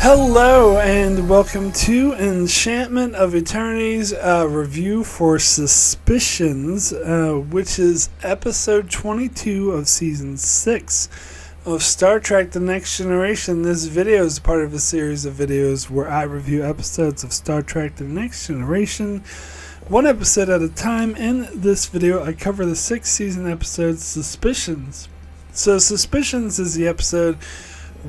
Hello and welcome to Enchantment of Eternity's review for Suspicions, which is episode 22 of season 6 of Star Trek The Next Generation. This video is part of a series of videos where I review episodes of Star Trek The Next Generation, one episode at a time. In this video, I cover the 6th season episode Suspicions. So Suspicions is the episode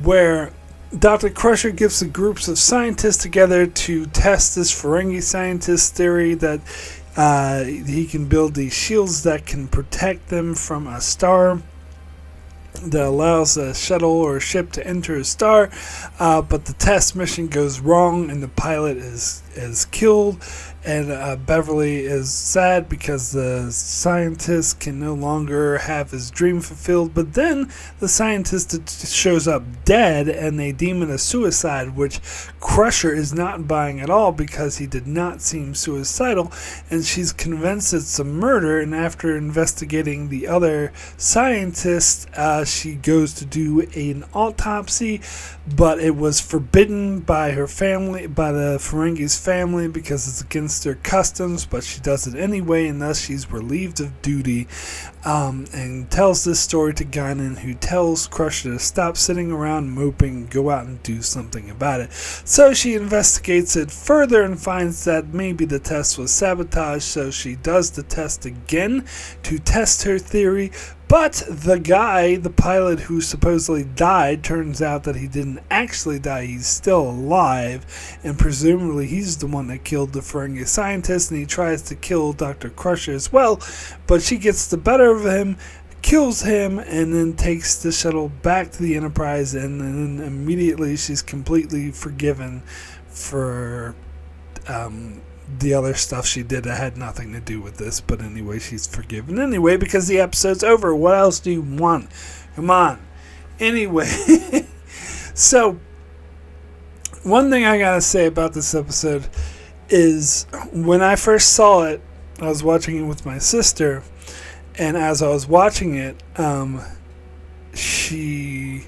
where Dr. Crusher gets the groups of scientists together to test this Ferengi scientist theory that he can build these shields that can protect them from a star that allows a shuttle or ship to enter a star, but the test mission goes wrong and the pilot is killed, and Beverly is sad because the scientist can no longer have his dream fulfilled. But then the scientist shows up dead and they deem it a suicide, which Crusher is not buying at all because he did not seem suicidal, and she's convinced it's a murder. And after investigating the other scientists, she goes to do an autopsy, but it was forbidden by her family, by the Ferengi's family, because it's against their customs, but she does it anyway, and thus she's relieved of duty, and tells this story to Gunian, who tells Crusher to stop sitting around moping, go out and do something about it. So she investigates it further and finds that maybe the test was sabotage, so she does the test again to test her theory. But the guy, the pilot who supposedly died, turns out that he didn't actually die. He's still alive, and presumably he's the one that killed the Ferengi scientist, and he tries to kill Dr. Crusher as well, but she gets the better of him, kills him, and then takes the shuttle back to the Enterprise, and then immediately she's completely forgiven for the other stuff she did that had nothing to do with this. But anyway, she's forgiven anyway because the episode's over. What else do you want? Come on. Anyway, so one thing I gotta say about this episode is when I first saw it, I was watching it with my sister, and as I was watching it, she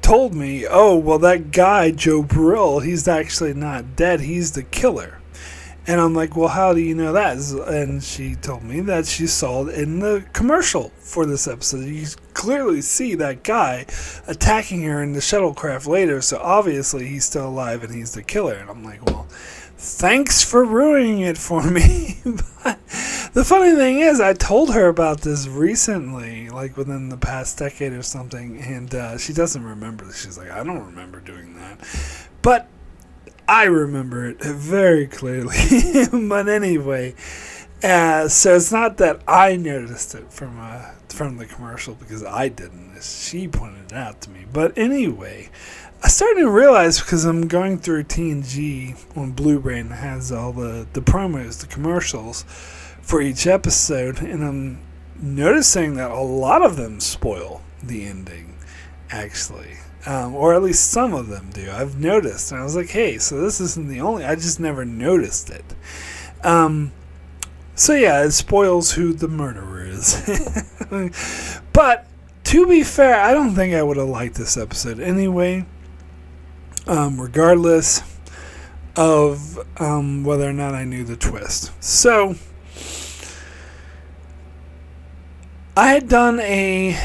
told me, oh, well, that guy, Joe Brill, he's actually not dead, he's the killer. And I'm like, well, how do you know that? And she told me that she saw it in the commercial for this episode. You clearly see that guy attacking her in the shuttlecraft later, so obviously he's still alive and he's the killer. And I'm like, well, thanks for ruining it for me. But the funny thing is, I told her about this recently, like within the past decade or something, and she doesn't remember. She's like, I don't remember doing that. But I remember it very clearly. But anyway, so it's not that I noticed it from the commercial, because I didn't. She pointed it out to me. But anyway, I started to realize, because I'm going through TNG on Blu-ray and it has all the promos, the commercials for each episode, and I'm noticing that a lot of them spoil the ending, actually. Or at least some of them do. I've noticed. And I was like, hey, so this isn't the only... I just never noticed it. So yeah, it spoils who the murderer is. But, to be fair, I don't think I would have liked this episode anyway. Regardless of whether or not I knew the twist. So, I had done a...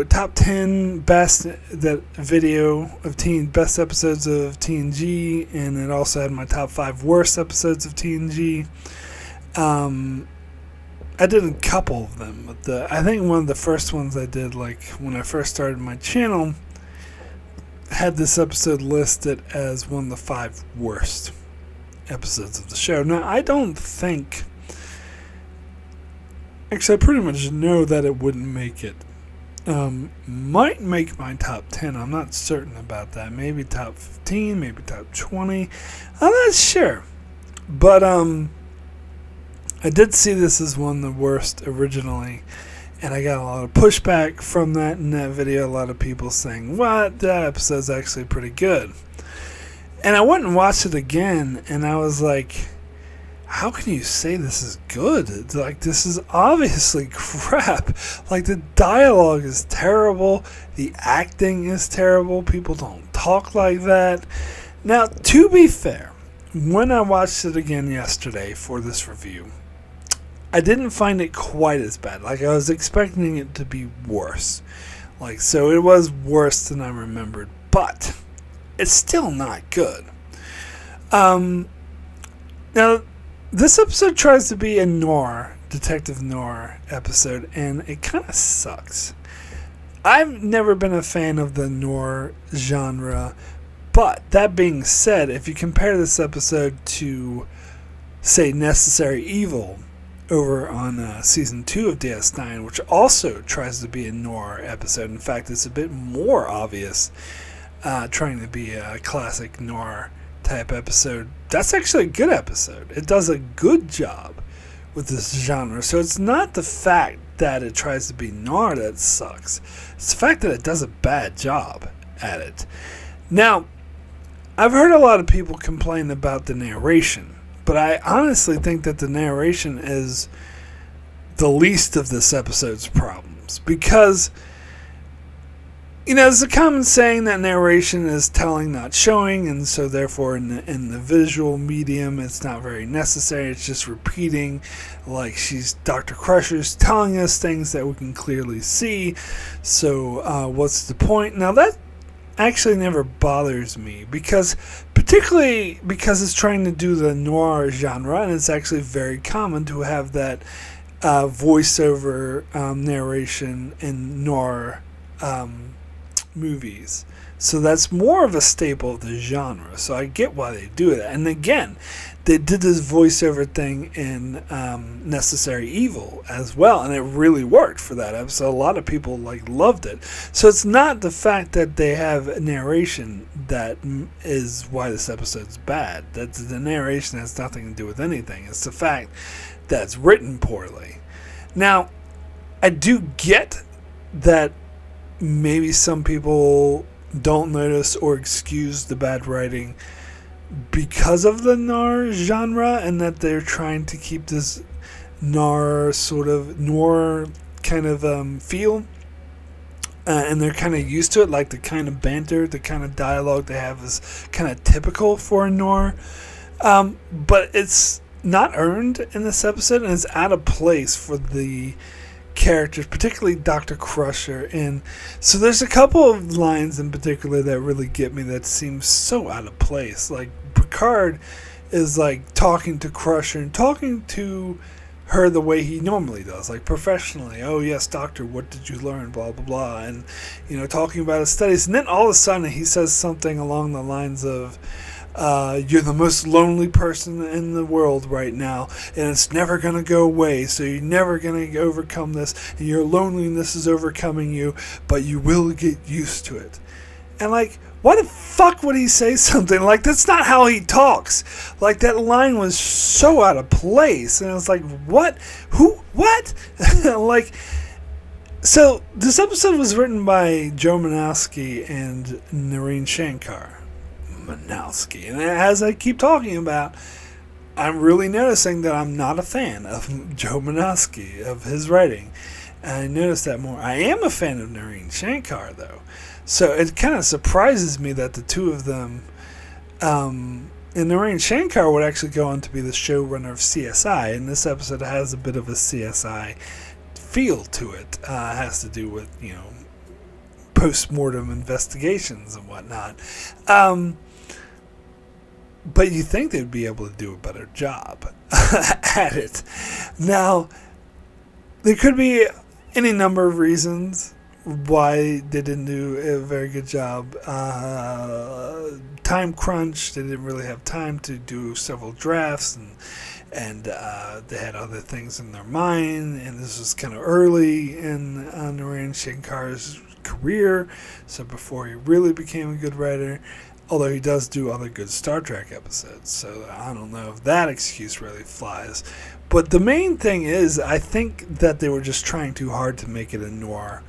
top 10 best video of best episodes of TNG, and it also had my top 5 worst episodes of TNG. I did a couple of them, but I think one of the first ones I did, like when I first started my channel, had this episode listed as one of the 5 worst episodes of the show. Now, I don't think, actually I pretty much know that it wouldn't make it. Might make my top 10. I'm not certain about that. Maybe top 15, maybe top 20. I'm not sure. But I did see this as one of the worst originally, and I got a lot of pushback from that in that video. A lot of people saying, what? That episode's actually pretty good. And I went and watched it again, and I was like, how can you say this is good? It's like, this is obviously crap. Like, the dialogue is terrible. The acting is terrible. People don't talk like that. Now, to be fair, when I watched it again yesterday for this review, I didn't find it quite as bad. Like, I was expecting it to be worse. Like, so it was worse than I remembered. But it's still not good. Now, this episode tries to be a noir, Detective Noir episode, and it kind of sucks. I've never been a fan of the noir genre, but that being said, if you compare this episode to, say, Necessary Evil over on Season 2 of DS9, which also tries to be a noir episode. In fact, it's a bit more obvious trying to be a classic noir type episode. That's actually a good episode. It does a good job with this genre. So it's not the fact that it tries to be noir that sucks. It's the fact that it does a bad job at it. Now, I've heard a lot of people complain about the narration, but I honestly think that the narration is the least of this episode's problems, because, you know, there's a common saying that narration is telling, not showing, and so therefore in the visual medium, it's not very necessary. It's just repeating, like Dr. Crusher's telling us things that we can clearly see. So what's the point? Now, that actually never bothers me, particularly because it's trying to do the noir genre, and it's actually very common to have that voiceover narration in noir movies. So that's more of a staple of the genre. So I get why they do that. And again, they did this voiceover thing in Necessary Evil as well, and it really worked for that episode. A lot of people loved it. So it's not the fact that they have narration that is why this episode's bad. That the narration has nothing to do with anything. It's the fact that it's written poorly. Now, I do get that maybe some people don't notice or excuse the bad writing because of the noir genre, and that they're trying to keep this noir kind of feel, and they're kind of used to it, like the kind of banter, the kind of dialogue they have is kind of typical for a noir, but it's not earned in this episode, and it's out of place for the characters, particularly Dr. Crusher. And so there's a couple of lines in particular that really get me, that seems so out of place. Like, Picard is talking to Crusher and talking to her the way he normally does, professionally. Oh yes, doctor, what did you learn, blah blah blah, and talking about his studies. And then all of a sudden he says something along the lines of, you're the most lonely person in the world right now, and it's never going to go away, so you're never going to overcome this, and your loneliness is overcoming you, but you will get used to it. And why the fuck would he say something that's not how he talks? That line was so out of place, and I was like, what? Who? What? So this episode was written by Joe Manowski and Noreen Shankar. Manowski. And as I keep talking about, I'm really noticing that I'm not a fan of Joe Manowski, of his writing. And I noticed that more. I am a fan of Noreen Shankar, though. So it kind of surprises me that the two of them, and Noreen Shankar would actually go on to be the showrunner of CSI, and this episode has a bit of a CSI feel to it. It has to do with, post-mortem investigations and whatnot. But you think they'd be able to do a better job at it. Now, there could be any number of reasons why they didn't do a very good job. Time crunch, they didn't really have time to do several drafts, and they had other things in their mind, and this was kind of early in Noreen Shankar's career, so before he really became a good writer. Although he does do other good Star Trek episodes, so I don't know if that excuse really flies. But the main thing is, I think that they were just trying too hard to make it a noir,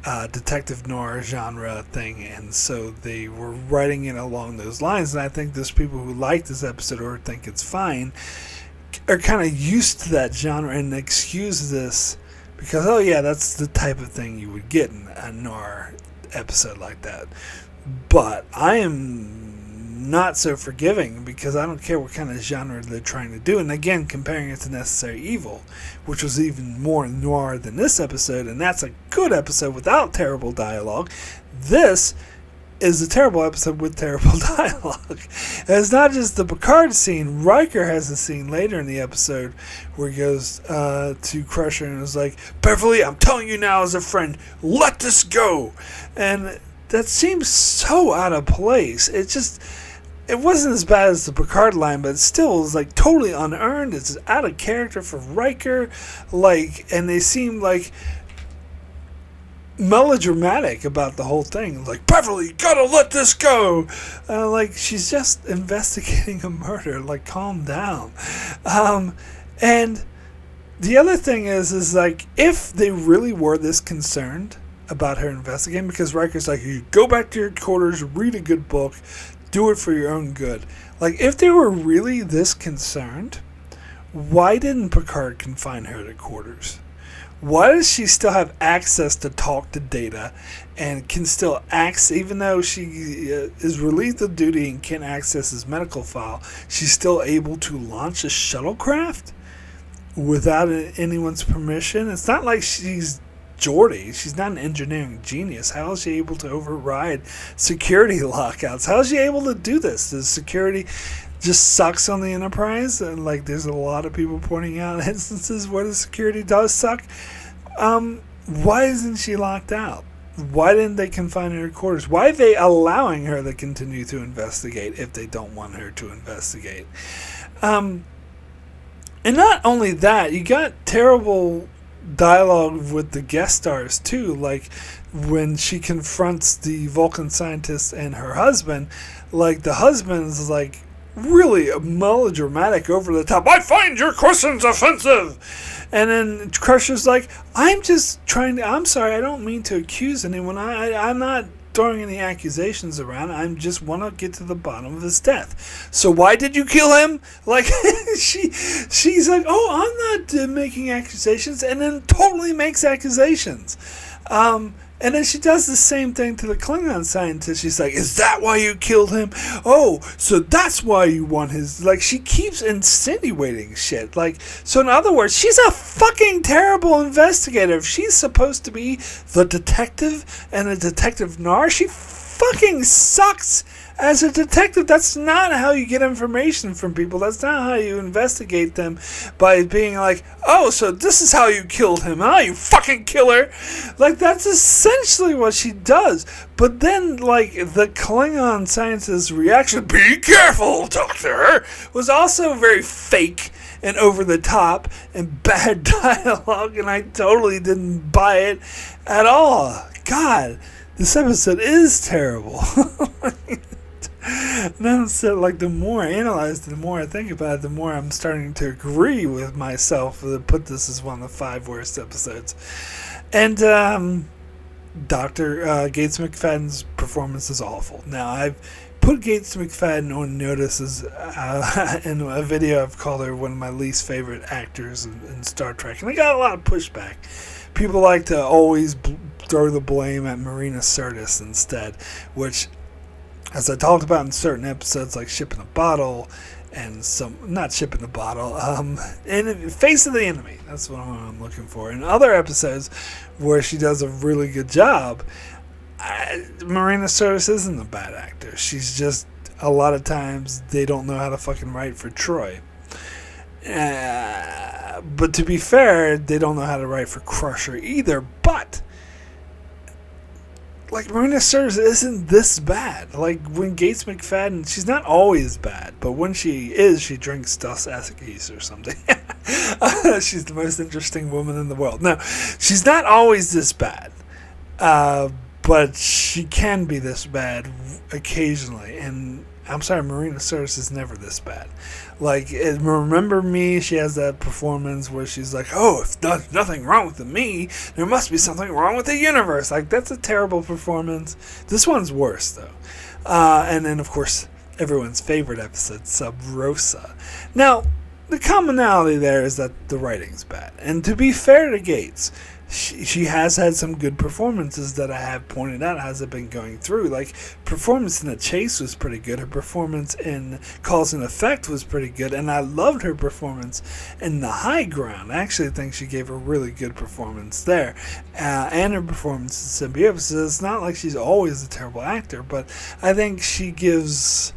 detective noir genre thing, and so they were writing it along those lines. And I think there's people who like this episode or think it's fine are kind of used to that genre and excuse this because, oh yeah, that's the type of thing you would get in a noir episode like that. But I am not so forgiving because I don't care what kind of genre they're trying to do. And again, comparing it to Necessary Evil, which was even more noir than this episode, and that's a good episode without terrible dialogue. This is a terrible episode with terrible dialogue. And it's not just the Picard scene. Riker has a scene later in the episode where he goes to Crusher and is like, Beverly, I'm telling you now as a friend, let this go. And that seems so out of place. It wasn't as bad as the Picard line, but it still was like totally unearned. It's out of character for Riker. And they seem like melodramatic about the whole thing. Like, Beverly, you gotta let this go. She's just investigating a murder. Like, calm down. And the other thing is like, if they really were this concerned about her investigating, because Riker's like, you go back to your quarters, read a good book, do it for your own good. Like, if they were really this concerned, why didn't Picard confine her to quarters? Why does she still have access to talk to Data and can still access, even though she is relieved of duty and can't access his medical file, she's still able to launch a shuttlecraft without anyone's permission? It's not like she's Geordi. She's not an engineering genius. How is she able to override security lockouts? How is she able to do this? Does security just sucks on the Enterprise? And there's a lot of people pointing out instances where the security does suck. Why isn't she locked out? Why didn't they confine her to quarters? Why are they allowing her to continue to investigate if they don't want her to investigate? And not only that, you got terrible dialogue with the guest stars too, like when she confronts the Vulcan scientist and her husband. The husband's really melodramatic, over the top. I find your questions offensive. And then Crusher's like, I'm sorry, I don't mean to accuse anyone. I'm not throwing any accusations around. I just want to get to the bottom of his death. So why did you kill him? She's like, oh, I'm not making accusations, and then totally makes accusations. And then she does the same thing to the Klingon scientist. She's like, is that why you killed him? Oh, so that's why you want his... she keeps insinuating shit. So in other words, she's a fucking terrible investigator. If she's supposed to be the detective and a Detective Noir, she fucking sucks as a detective. That's not how you get information from people. That's not how you investigate them, by being like, oh, so this is how you killed him, huh, you fucking killer. That's essentially what she does. But then, the Klingon scientist's reaction, be careful, Doctor, was also very fake and over the top and bad dialogue, and I totally didn't buy it at all. God, this episode is terrible. And then the more I analyze it, the more I think about it, the more I'm starting to agree with myself to put this as one of the 5 worst episodes. And Dr. Gates McFadden's performance is awful. Now, I've put Gates McFadden on notice as, in a video I've called her one of my least favorite actors in Star Trek. And I got a lot of pushback. People like to always throw the blame at Marina Sirtis instead, which, as I talked about in certain episodes, like Ship in a Bottle, and not Ship in a Bottle, and Face of the Enemy, that's what I'm looking for. In other episodes where she does a really good job, Marina Sirtis isn't a bad actor. She's just, a lot of times, they don't know how to fucking write for Troy. But to be fair, they don't know how to write for Crusher either, but Marina Sirtis isn't this bad. When Gates McFadden, she's not always bad, but when she is, she drinks Dos Equis or something. She's the most interesting woman in the world. No, she's not always this bad, but she can be this bad occasionally. And I'm sorry, Marina Sirtis is never this bad. Remember Me, she has that performance where she's like, oh, if there's nothing wrong with me, there must be something wrong with the universe. That's a terrible performance. This one's worse, though. And then, of course, everyone's favorite episode, Sub Rosa. Now, the commonality there is that the writing's bad. And to be fair to Gates, she has had some good performances that I have pointed out as I've been going through. Like, performance in The Chase was pretty good. Her performance in Cause and Effect was pretty good. And I loved her performance in The High Ground. I actually think she gave a really good performance there. And her performance in Symbiosis. It's not like she's always a terrible actor, but I think she gives,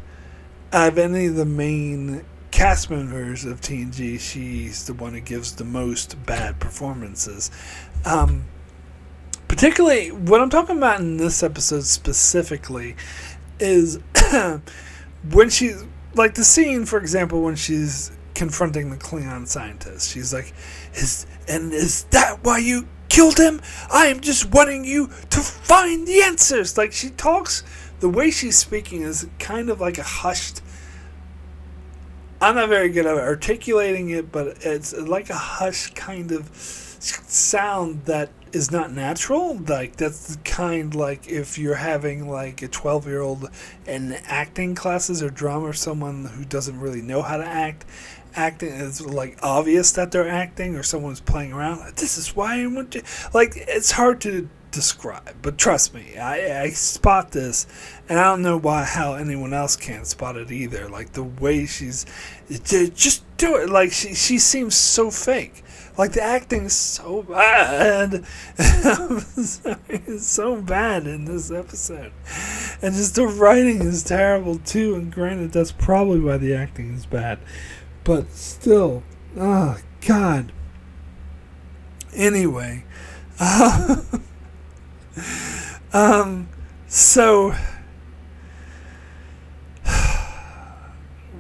out of any of the main cast members of TNG, she's the one who gives the most bad performances. Particularly, what I'm talking about in this episode specifically is when she's, like the scene, for example, when she's confronting the Klingon scientist. She's like, is that why you killed him? I am just wanting you to find the answers. Like, she talks, the way she's speaking is kind of like a hushed, I'm not very good at articulating it, but it's like a hushed kind of sound that is not natural. Like, that's the kind, like, if you're having like a 12-year-old in acting classes or drama, or someone who doesn't really know how to act, acting is like obvious that they're acting, or someone's playing around. Like, this is why I want to, like, it's hard to describe, but trust me, I spot this, and I don't know how anyone else can't spot it either. Like, the way she's just do it, like she seems so fake. Like, the acting is so bad. It's so bad in this episode, and just the writing is terrible too. And granted, that's probably why the acting is bad, but still, oh god. Anyway. So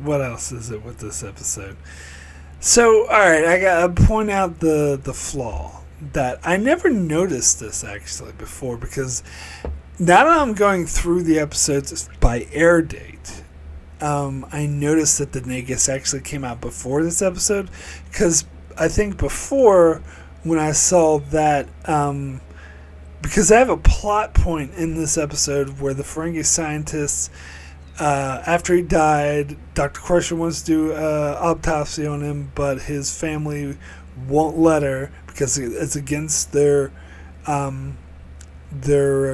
what else is it with this episode? So, alright, I gotta point out the flaw that I never noticed this actually before, because now that I'm going through the episodes by air date, I noticed that the Nagus actually came out before this episode, because I think before, when I saw that, because I have a plot point in this episode where the Ferengi scientists, after he died, Dr. Crusher wants to do an autopsy on him, but his family won't let her because it's against their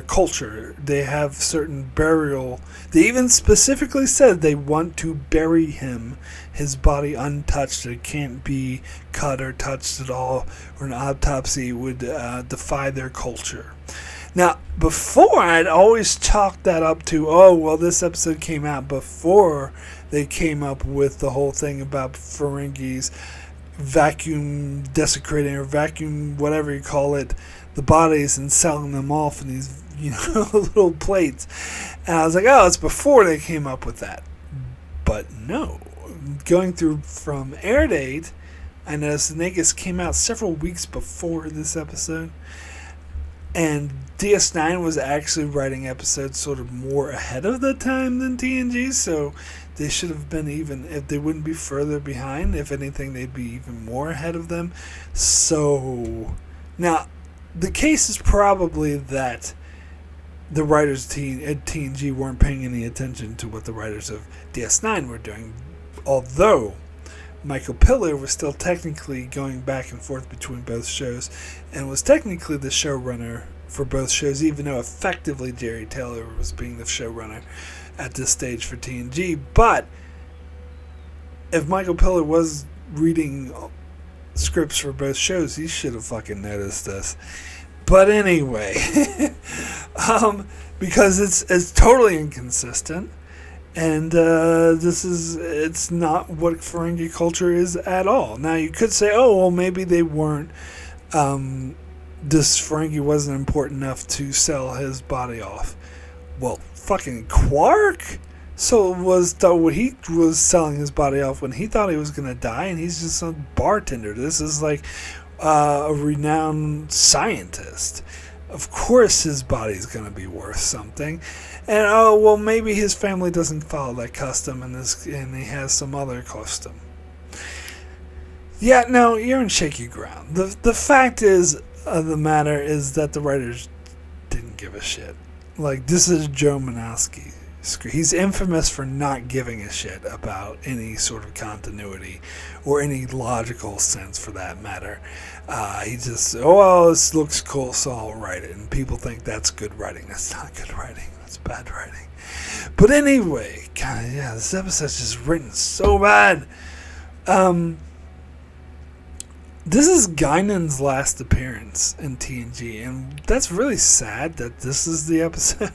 culture. They have certain burial. They even specifically said they want to bury him, his body untouched. It can't be cut or touched at all, or an autopsy would defy their culture. Now, before, I'd always chalked that up to, oh, well, this episode came out before they came up with the whole thing about Ferengis vacuum desecrating, or vacuum, whatever you call it, the bodies and selling them off in these, little plates. And I was like, oh, it's before they came up with that. But no. Going through from air date, I noticed the Nagus came out several weeks before this episode. And DS9 was actually writing episodes sort of more ahead of the time than TNG, so they should have been even, if they wouldn't be further behind. If anything, they'd be even more ahead of them. So, now, the case is probably that the writers at TNG weren't paying any attention to what the writers of DS9 were doing, although Michael Piller was still technically going back and forth between both shows and was technically the showrunner for both shows, even though effectively Jerry Taylor was being the showrunner at this stage for TNG. But if Michael Piller was reading scripts for both shows, he should have fucking noticed this. But anyway, because it's totally inconsistent. And it's not what Ferengi culture is at all. Now, you could say, oh, well, maybe they weren't, this Ferengi wasn't important enough to sell his body off. Well, fucking Quark? So what he was selling his body off when he thought he was going to die, and he's just a bartender. This is like a renowned scientist. Of course his body's going to be worth something. And, oh, well, maybe his family doesn't follow that custom, and he has some other custom. Yeah, no, you're in shaky ground. The fact is, the matter is that the writers didn't give a shit. Like, this is Joe Manowski He's infamous for not giving a shit about any sort of continuity or any logical sense for that matter. He just, oh, well, this looks cool, so I'll write it. And people think that's good writing. That's not good writing. That's bad writing. But anyway, God, yeah, this episode's just written so bad. This is Guinan's last appearance in TNG, and that's really sad that this is the episode.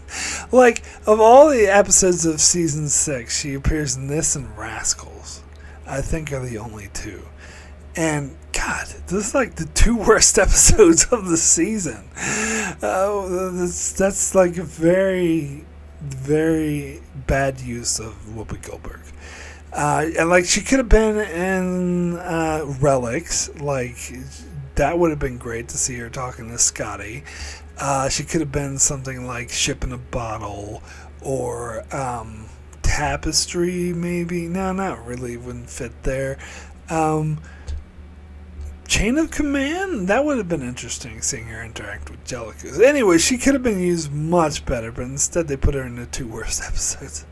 Like, of all the episodes of Season 6, she appears in this and Rascals. I think are the only two. And, God, this is like the two worst episodes of the season. That's like a very, very bad use of Whoopi Goldberg. And like she could have been in Relics, like that would have been great to see her talking to Scotty. She could have been something like Ship in a Bottle or Tapestry, maybe. No, not really. Wouldn't fit there. Chain of Command, that would have been interesting, seeing her interact with Jellicoe. Anyway, she could have been used much better, but instead they put her in the two worst episodes.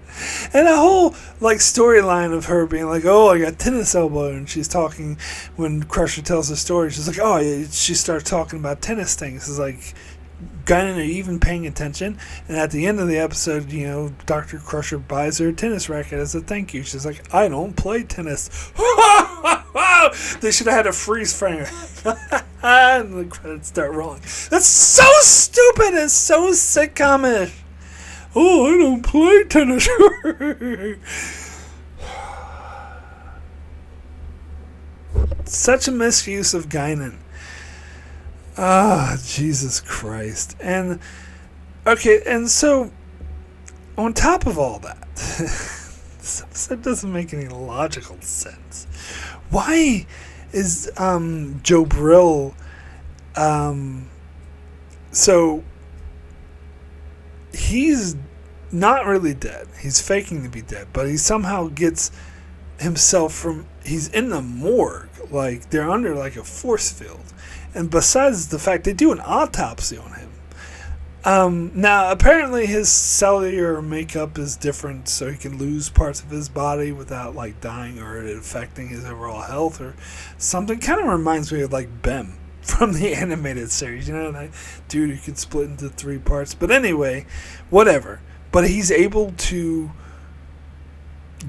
And a whole like storyline of her being like, oh, I got tennis elbow, and she's talking when Crusher tells the story. She's like, oh, yeah, she starts talking about tennis things. It's like, Guinan, are you even paying attention? And at the end of the episode, you know, Dr. Crusher buys her a tennis racket as a thank you. She's like, I don't play tennis. They should have had a freeze frame. And the credits start rolling. That's so stupid. It's so sitcom-ish. Oh, I don't play tennis. Such a misuse of Guinan. Jesus Christ. And, okay, and so, on top of all that, this episode doesn't make any logical sense. Why is Joe Brill, so, he's not really dead. He's faking to be dead, but he somehow gets himself from, he's in the morgue, like, they're under, like, a force field. And besides the fact they do an autopsy on him. Now, apparently his cellular makeup is different, so he can lose parts of his body without, like, dying or it affecting his overall health or something. Kind of reminds me of, like, Bem from the animated series. You know, that dude who could split into 3 parts. But anyway, whatever. But he's able to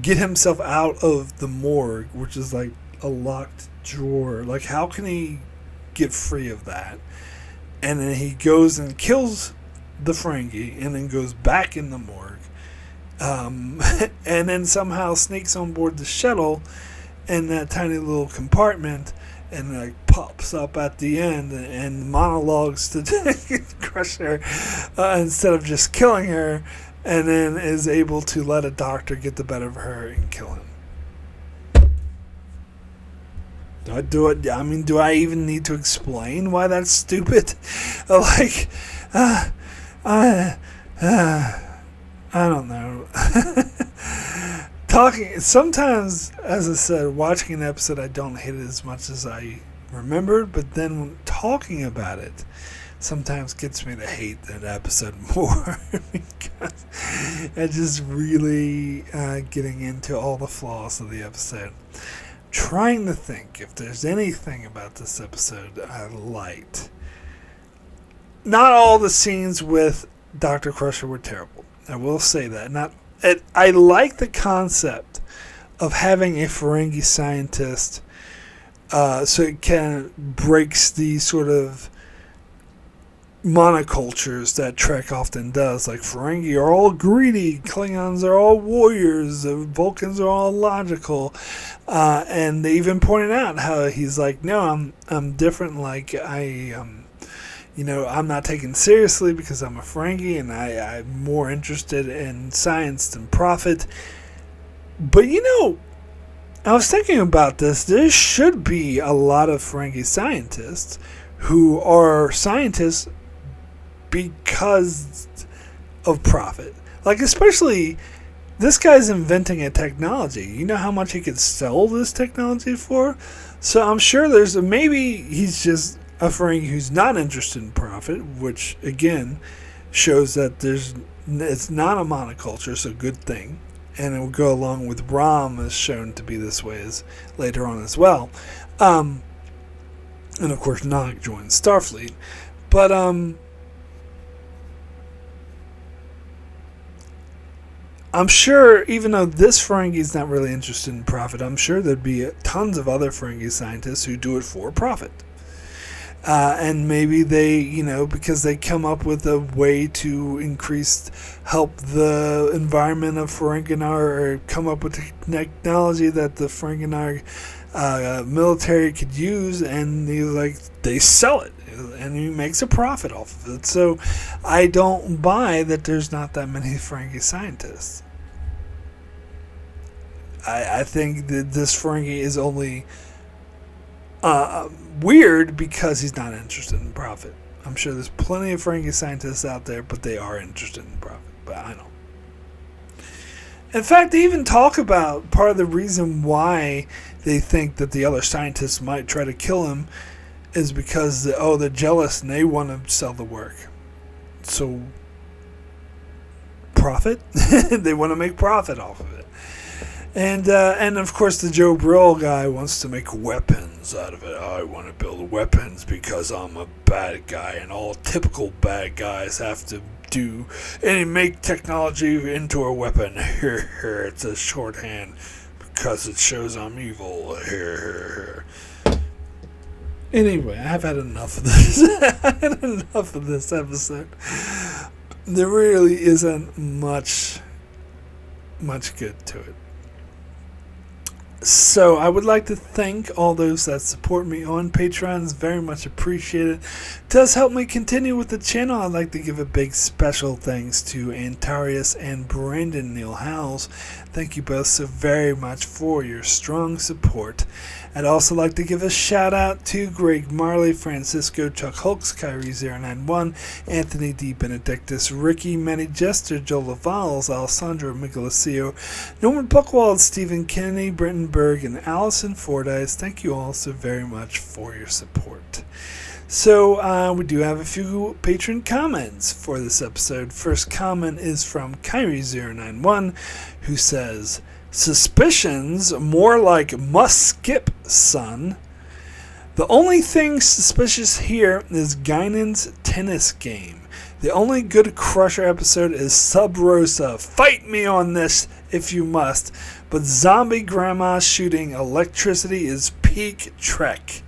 get himself out of the morgue, which is, like, a locked drawer. Like, how can he get free of that? And then he goes and kills the Ferengi and then goes back in the morgue, and then somehow sneaks on board the shuttle in that tiny little compartment and like pops up at the end and monologues to Crusher instead of just killing her, and then is able to let a doctor get the better of her and kill him. Do I even need to explain why that's stupid? Like, I don't know. Sometimes, as I said, watching an episode, I don't hate it as much as I remembered, but then when talking about it, sometimes gets me to hate that episode more because I just really getting into all the flaws of the episode. Trying to think if there's anything about this episode I liked. Not all the scenes with Dr. Crusher were terrible. I will say that. I like the concept of having a Ferengi scientist so it kind of breaks the sort of monocultures that Trek often does. Like, Ferengi are all greedy, Klingons are all warriors, the Vulcans are all logical, and they even pointed out how he's like, no, I'm different. Like, I'm not taken seriously because I'm a Ferengi and I'm more interested in science than profit. But I was thinking about this. There should be a lot of Ferengi scientists who are scientists because of profit. Like, especially, this guy's inventing a technology. You know how much he could sell this technology for? So I'm sure maybe he's just a Ferengi who's not interested in profit, which, again, shows that it's not a monoculture, so good thing. And it will go along with Rom is shown to be this way as later on as well. And of course Nog joins Starfleet. But I'm sure, even though this Ferengi is not really interested in profit, I'm sure there'd be tons of other Ferengi scientists who do it for profit. And maybe they, because they come up with a way to help the environment of Ferenginar, or come up with technology that the Ferenginar military could use, and they sell it, and he makes a profit off of it. So I don't buy that there's not that many Ferengi scientists. I think that this Ferengi is only weird because he's not interested in profit. I'm sure there's plenty of Ferengi scientists out there, but they are interested in profit. But I don't. In fact, they even talk about part of the reason why they think that the other scientists might try to kill him is because they're jealous and they want to sell the work. So profit? They want to make profit off of it. And of course the Joe Brill guy wants to make weapons out of it. I want to build weapons because I'm a bad guy, and all typical bad guys have to do and make technology into a weapon. Here, it's a shorthand because it shows I'm evil. Here. Anyway, I've had enough of this. I've had enough of this episode. There really isn't much good to it. So I would like to thank all those that support me on Patreon. It's very much appreciated. It does help me continue with the channel. I'd like to give a big special thanks to Antarius and Brandon Neil Howells. Thank you both so very much for your strong support. I'd also like to give a shout out to Greg Marley, Francisco Chuck Hulks, Kyrie091, Anthony D. Benedictus, Ricky Manny Jester, Joel Lavals, Alessandro Migalacio, Norman Buchwald, Stephen Kennedy, Brenton Berg, and Allison Fordyce. Thank you all so very much for your support. So we do have a few patron comments for this episode. First comment is from Kyrie091, who says, "Suspicions, more like must skip, son. The only thing suspicious here is Guinan's tennis game. The only good Crusher episode is Sub Rosa. Fight me on this if you must. But zombie grandma shooting electricity is peak Trek."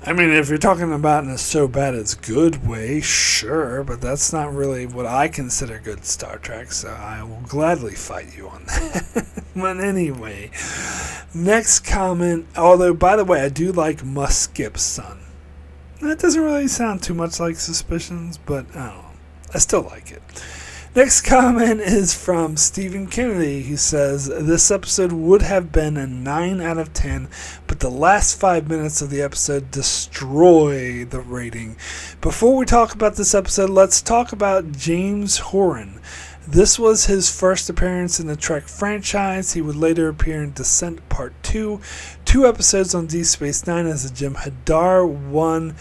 I mean, if you're talking about in a so bad it's good way, sure, but that's not really what I consider good Star Trek, so I will gladly fight you on that. But anyway, next comment, although, by the way, I do like Must Skip Son. That doesn't really sound too much like Suspicions, but I don't know. I still like it. Next comment is from Stephen Kennedy, who says, "This episode would have been a 9 out of 10, but the last 5 minutes of the episode destroy the rating. Before we talk about this episode, let's talk about James Horan. This was his first appearance in the Trek franchise. He would later appear in Descent Part 2, 2 episodes on Deep Space Nine as a Jem'Hadar, one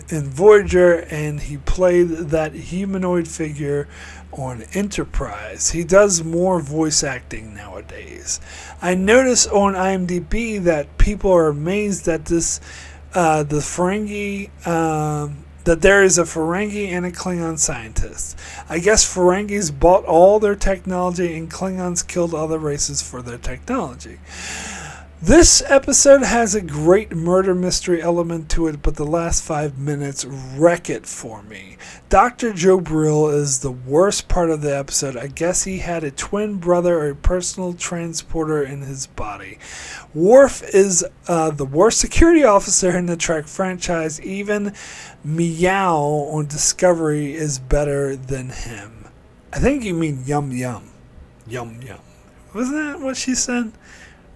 in Voyager, and he played that humanoid figure on Enterprise. He does more voice acting nowadays. I notice on IMDb that people are amazed that the Ferengi, that there is a Ferengi and a Klingon scientist. I guess Ferengis bought all their technology and Klingons killed other races for their technology. This episode has a great murder mystery element to it, but the last 5 minutes wreck it for me. Dr. Joe Brill is the worst part of the episode. I guess he had a twin brother or a personal transporter in his body. Worf is the worst security officer in the Trek franchise. Even Meow on Discovery is better than him. I think you mean Yum Yum. Yum Yum. Wasn't that what she said?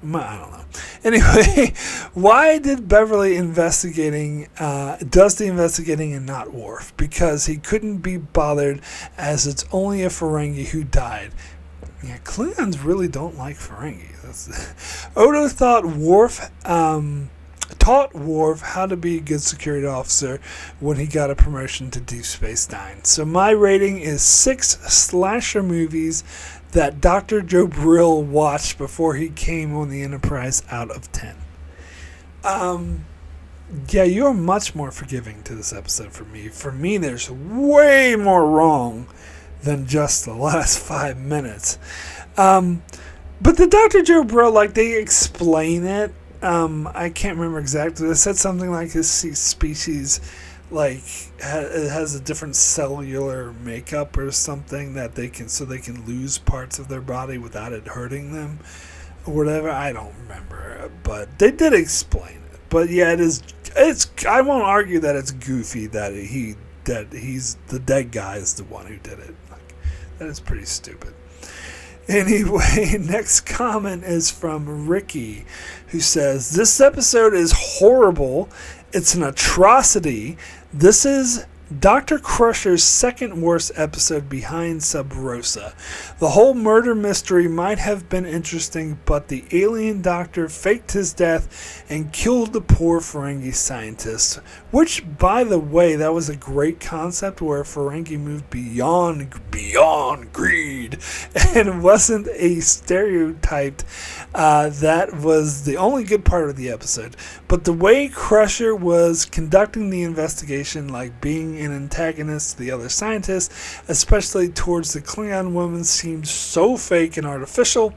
I don't know. Anyway, why did Beverly does the investigating and not Worf? Because he couldn't be bothered, as it's only a Ferengi who died. Yeah, Klingons really don't like Ferengi. Odo thought Worf taught Worf how to be a good security officer when he got a promotion to Deep Space Nine. So my rating is 6 slasher movies that Dr. Joe Brill watched before he came on the Enterprise out of 10. Yeah, you're much more forgiving to this episode for me. For me, there's way more wrong than just the last 5 minutes. But the Dr. Joe Brill, like, they explain it. I can't remember exactly. They said something like his species, like, it has a different cellular makeup or something that they can lose parts of their body without it hurting them or whatever. I don't remember, but they did explain it. But yeah, I won't argue that it's goofy that he's the dead guy is the one who did it. Like, that is pretty stupid. Anyway, next comment is from Ricky, who says, "This episode is horrible. It's an atrocity. This is Dr. Crusher's second worst episode behind Sub Rosa. The whole murder mystery might have been interesting, but the alien doctor faked his death and killed the poor Ferengi scientist." Which, by the way, that was a great concept where Ferengi moved beyond greed and wasn't a stereotyped. That was the only good part of the episode. But the way Crusher was conducting the investigation, like being an antagonist to the other scientists, especially towards the Klingon woman, seemed so fake and artificial.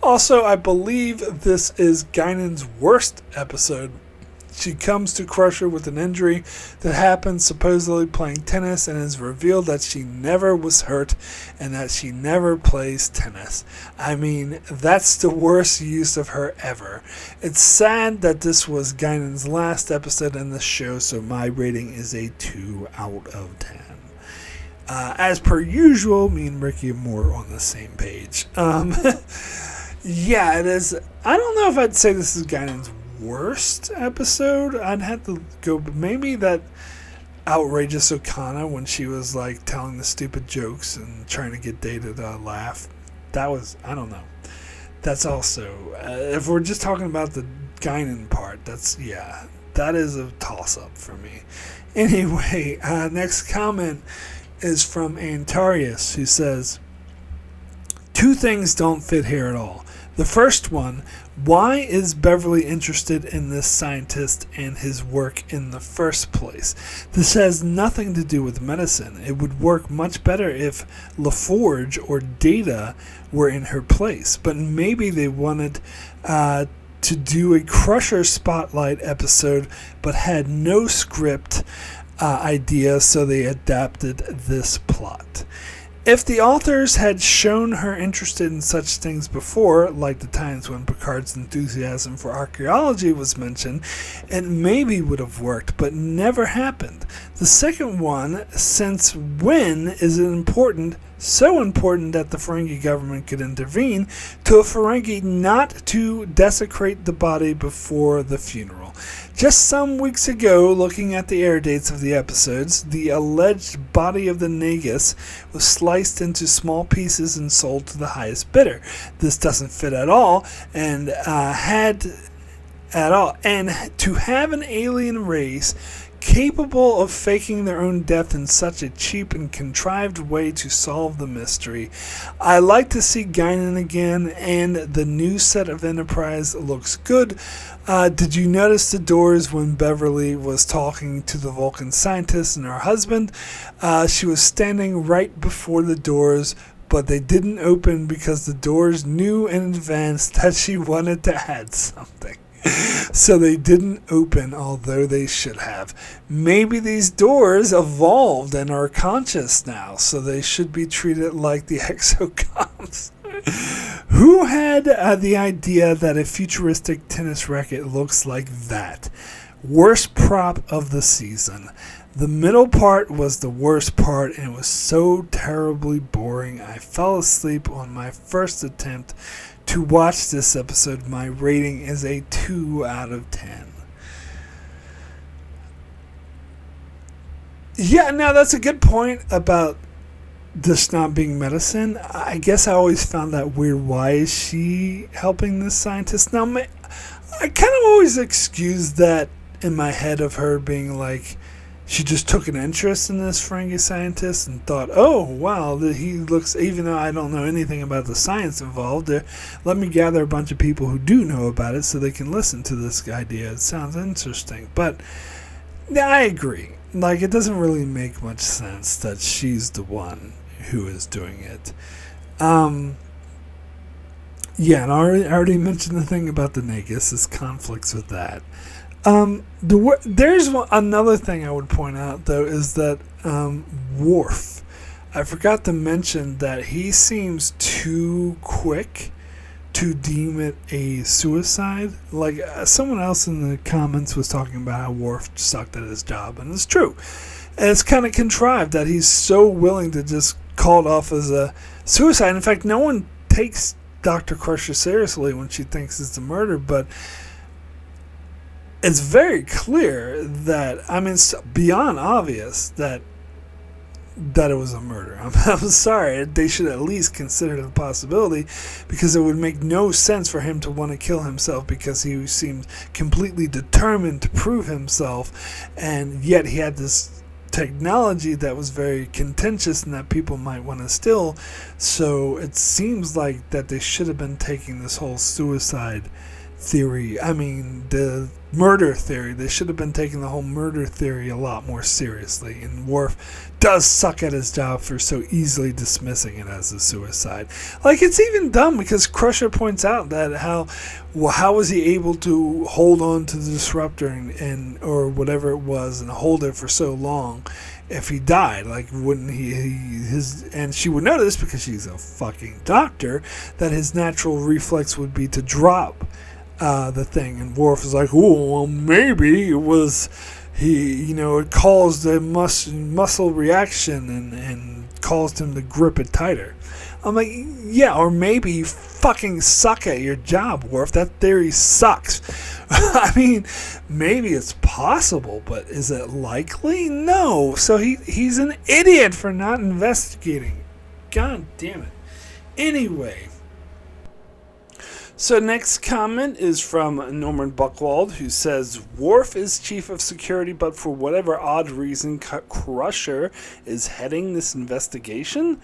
Also, I believe this is Guinan's worst episode. She comes to Crusher with an injury that happened supposedly playing tennis, and is revealed that she never was hurt and that she never plays tennis. I mean, that's the worst use of her ever. It's sad that this was Guinan's last episode in the show, so my rating is a 2 out of 10. As per usual, me and Ricky are more on the same page. Yeah, it is. I don't know if I'd say this is Guinan's worst episode. I'd have to go, but maybe that outrageous Okana when she was like telling the stupid jokes and trying to get Data to laugh. That was, I don't know. That's also, if we're just talking about the Guinan part, that is a toss-up for me. Anyway, next comment is from Antarius, who says, "Two things don't fit here at all. The first one, why is Beverly interested in this scientist and his work in the first place? This has nothing to do with medicine. It would work much better if LaForge or Data were in her place. But maybe they wanted to do a Crusher Spotlight episode but had no script idea, so they adapted this plot. If the authors had shown her interested in such things before, like the times when Picard's enthusiasm for archaeology was mentioned, it maybe would have worked, but never happened. The second one, since when is it important, so important that the Ferengi government could intervene to a Ferengi not to desecrate the body before the funeral? Just some weeks ago, looking at the air dates of the episodes, the alleged body of the Nagus was sliced into small pieces and sold to the highest bidder. This doesn't fit at all, and to have an alien race capable of faking their own death in such a cheap and contrived way to solve the mystery. I like to see Guinan again, and the new set of Enterprise looks good. Did you notice the doors when Beverly was talking to the Vulcan scientist and her husband? She was standing right before the doors, but they didn't open because the doors knew in advance that she wanted to add something. So they didn't open, although they should have. Maybe these doors evolved and are conscious now, so they should be treated like the exocomps. Who had the idea that a futuristic tennis racket looks like that? Worst prop of the season. The middle part was the worst part, and it was so terribly boring. I fell asleep on my first attempt to watch this episode. My rating is a 2 out of 10. Yeah, now that's a good point about this not being medicine. I guess I always found that weird. Why is she helping this scientist? Now, I kind of always excuse that in my head of her being like, she just took an interest in this Ferengi scientist and thought, oh, wow, he looks, even though I don't know anything about the science involved, let me gather a bunch of people who do know about it so they can listen to this idea. It sounds interesting. But yeah, I agree. Like, it doesn't really make much sense that she's the one who is doing it. Yeah, and I already mentioned the thing about the Nagus, his conflicts with that. There's another thing I would point out, though, is that Worf. I forgot to mention that he seems too quick to deem it a suicide. Like, someone else in the comments was talking about how Worf sucked at his job, and it's true. And it's kind of contrived that he's so willing to just call it off as a suicide. In fact, no one takes Dr. Crusher seriously when she thinks it's a murder, but it's very clear that, I mean, it's beyond obvious that it was a murder. I'm sorry. They should at least consider the possibility, because it would make no sense for him to want to kill himself because he seemed completely determined to prove himself, and yet he had this technology that was very contentious and that people might want to steal. So it seems like that they should have been taking this whole suicide theory, I mean the murder theory, they should have been taking the whole murder theory a lot more seriously, and Worf does suck at his job for so easily dismissing it as a suicide. Like, it's even dumb because Crusher points out that how was he able to hold on to the disruptor and or whatever it was and hold it for so long if he died? Like, wouldn't and she would know this because she's a fucking doctor, that his natural reflex would be to drop the thing. And Worf is like, oh, well, maybe it was it caused a muscle reaction and caused him to grip it tighter. I'm like, yeah, or maybe you fucking suck at your job, Worf. That theory sucks. I mean, maybe it's possible, but is it likely? No. So he's an idiot for not investigating. God damn it. Anyway. So next comment is from Norman Buckwald, who says, Worf is chief of security, but for whatever odd reason, Crusher is heading this investigation.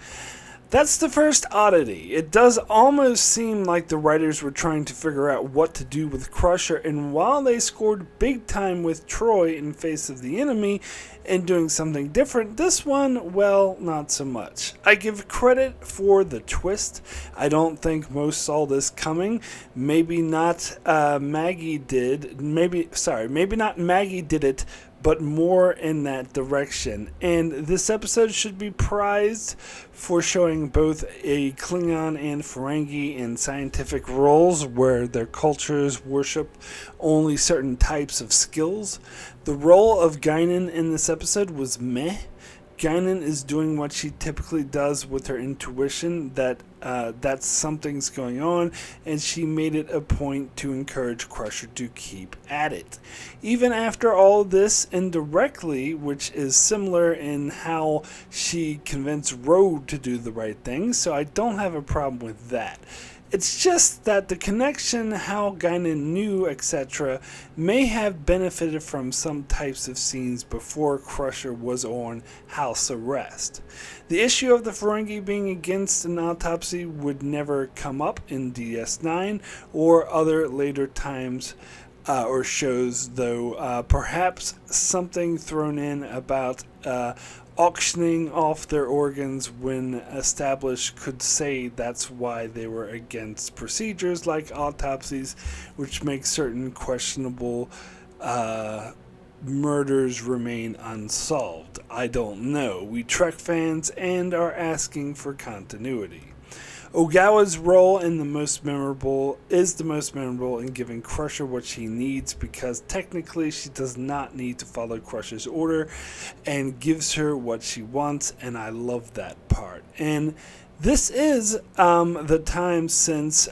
That's the first oddity. It does almost seem like the writers were trying to figure out what to do with Crusher, and while they scored big time with Troy in Face of the Enemy and doing something different, this one, well, not so much. I give credit for the twist. I don't think most saw this coming. Maybe not Maggie did. Maybe not Maggie did it, but more in that direction. And this episode should be prized for showing both a Klingon and Ferengi in scientific roles where their cultures worship only certain types of skills. The role of Guinan in this episode was meh. Guinan is doing what she typically does with her intuition, that something's going on, and she made it a point to encourage Crusher to keep at it. Even after all this indirectly, which is similar in how she convinced Rode to do the right thing, so I don't have a problem with that. It's just that the connection, how Guinan knew, etc., may have benefited from some types of scenes before Crusher was on house arrest. The issue of the Ferengi being against an autopsy would never come up in DS9 or other later times or shows, though perhaps something thrown in about auctioning off their organs when established could say that's why they were against procedures like autopsies, which make certain questionable murders remain unsolved. I don't know. We Trek fans and are asking for continuity. Ogawa's role is the most memorable in giving Crusher what she needs, because technically she does not need to follow Crusher's order and gives her what she wants, and I love that part. And this is the time since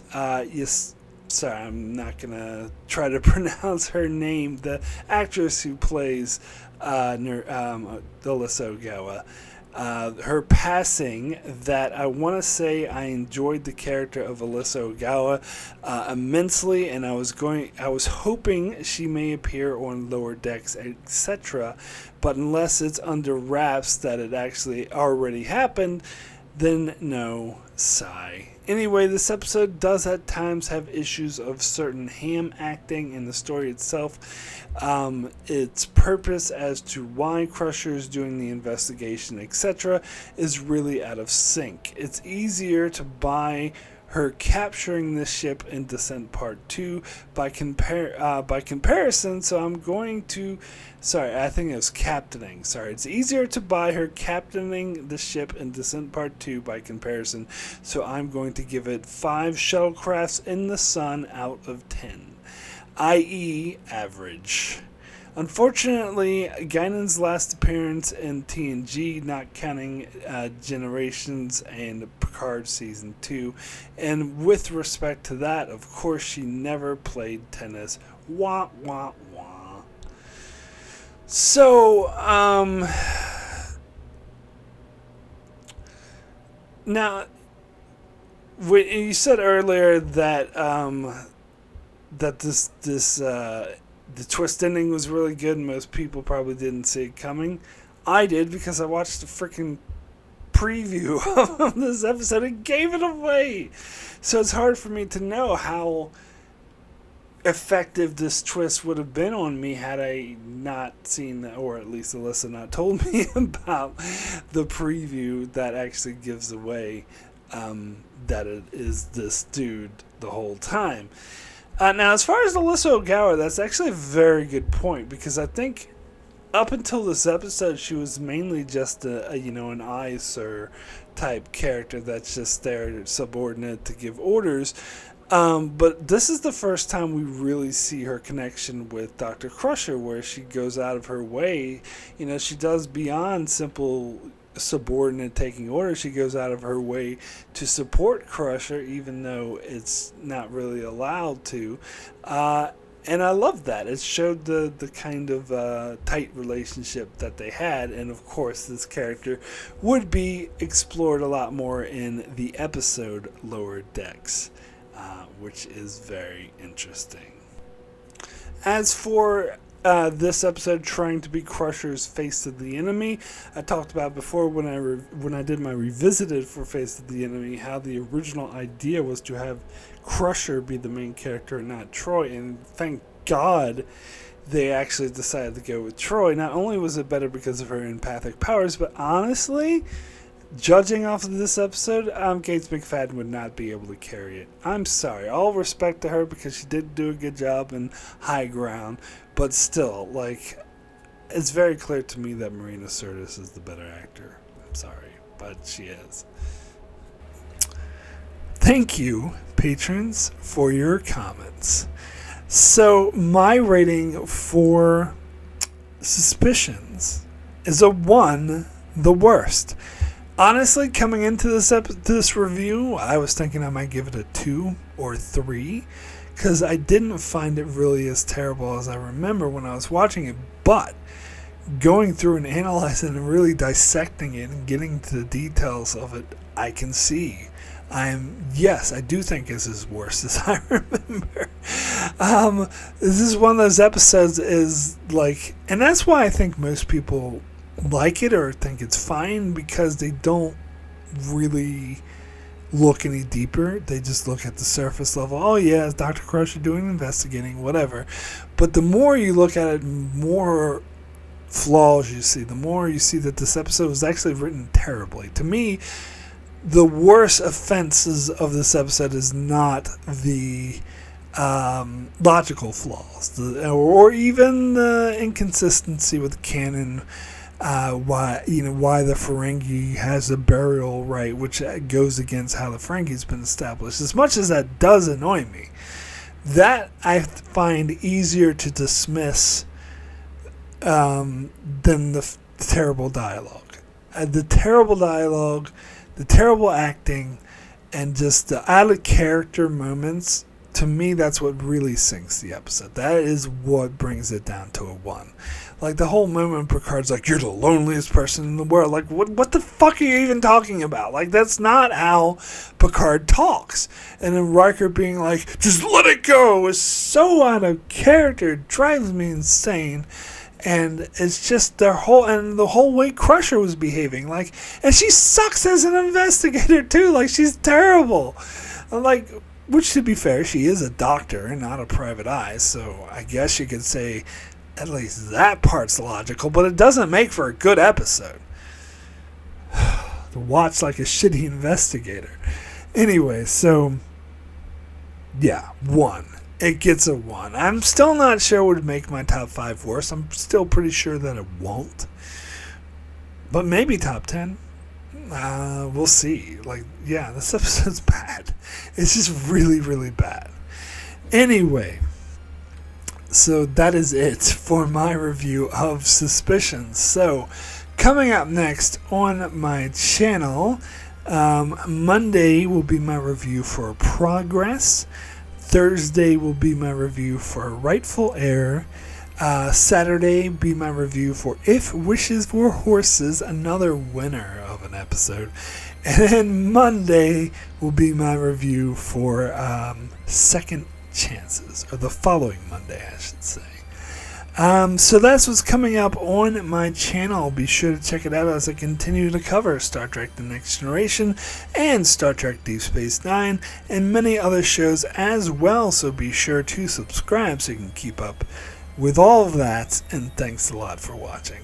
sorry, I'm not gonna try to pronounce her name, the actress who plays Alyssa Ogawa. her passing, that I want to say I enjoyed the character of Alyssa Ogawa immensely, and I was hoping she may appear on Lower Decks, etc. But unless it's under wraps that it actually already happened, then no, sigh. Anyway, this episode does at times have issues of certain ham acting in the story itself. Its purpose as to why Crusher is doing the investigation, etc., is really out of sync. It's easier to buy her capturing this ship in Descent Part 2 by comparison, so I'm going to... Sorry, I think it was captaining. Sorry, it's easier to buy her captaining the ship in Descent Part 2 by comparison, so I'm going to give it 5 shuttlecrafts in the sun out of 10, i.e. average. Unfortunately, Guinan's last appearance in TNG, not counting Generations and Picard Season 2, and with respect to that, of course, she never played tennis. Wah, wah, wah. So, now, when you said earlier that that the twist ending was really good and most people probably didn't see it coming. I did, because I watched the freaking preview of this episode and gave it away. So it's hard for me to know how effective this twist would have been on me had I not seen that, or at least Alyssa not told me about the preview that actually gives away that it is this dude the whole time. Now, as far as Alyssa Ogawa, that's actually a very good point, because I think up until this episode, she was mainly just an "aye, sir" type character that's just there subordinate to give orders. But this is the first time we really see her connection with Dr. Crusher, where she goes out of her way. She does beyond simple subordinate taking orders. She goes out of her way to support Crusher, even though it's not really allowed to. And I love that. It showed the kind of tight relationship that they had. And of course, this character would be explored a lot more in the episode Lower Decks, which is very interesting. As for this episode trying to be Crusher's Face of the Enemy, I talked about before when I did my revisited for Face of the Enemy, how the original idea was to have Crusher be the main character and not Troy, and thank God they actually decided to go with Troy. Not only was it better because of her empathic powers, but honestly, judging off of this episode, Gates McFadden would not be able to carry it. I'm sorry. All respect to her, because she did do a good job in High Ground. But still, it's very clear to me that Marina Sirtis is the better actor. I'm sorry, but she is. Thank you, patrons, for your comments. So, my rating for Suspicions is a 1, the worst. Honestly, coming into this review, I was thinking I might give it a 2 or 3, because I didn't find it really as terrible as I remember when I was watching it. But going through and analyzing and really dissecting it and getting to the details of it, I can see. Yes, I do think this is worse as I remember. This is one of those episodes and that's why I think most people like it or think it's fine, because they don't really look any deeper. They just look at the surface level. Oh yeah, it's Dr. Crusher doing investigating, whatever. But the more you look at it, more flaws you see. The more you see that this episode was actually written terribly. To me, the worst offenses of this episode is not the logical flaws, or even the inconsistency with canon. Why the Ferengi has a burial right, which goes against how the Ferengi's been established. As much as that does annoy me, that I find easier to dismiss than the terrible dialogue. The terrible dialogue, the terrible acting, and just the out of character moments To me, that's what really sinks the episode. That is what brings it down to a 1. Like, the whole moment Picard's like, you're the loneliest person in the world. Like, what the fuck are you even talking about? Like, that's not how Picard talks. And then Riker being like, just let it go, is so out of character. It drives me insane. And it's just the whole way Crusher was behaving. Like, and she sucks as an investigator, too. Like, she's terrible. Like, which, to be fair, she is a doctor and not a private eye, so I guess you could say at least that part's logical, but it doesn't make for a good episode. To watch like a shitty investigator. Anyway, so, yeah, 1. It gets a 1. I'm still not sure what would make my top 5 worse. I'm still pretty sure that it won't. But maybe top 10. We'll see. Like, yeah, this episode's bad. It's just really, really bad. Anyway, so that is it for my review of Suspicions. So, coming up next on my channel, Monday will be my review for Progress. Thursday will be my review for Rightful Heir. Saturday be my review for If Wishes Were Horses, another winner of an episode. And then Monday will be my review for Second Chances, or the following Monday, I should say. So that's what's coming up on my channel. Be sure to check it out as I continue to cover Star Trek The Next Generation and Star Trek Deep Space Nine and many other shows as well. So be sure to subscribe so you can keep up with all of that, and thanks a lot for watching.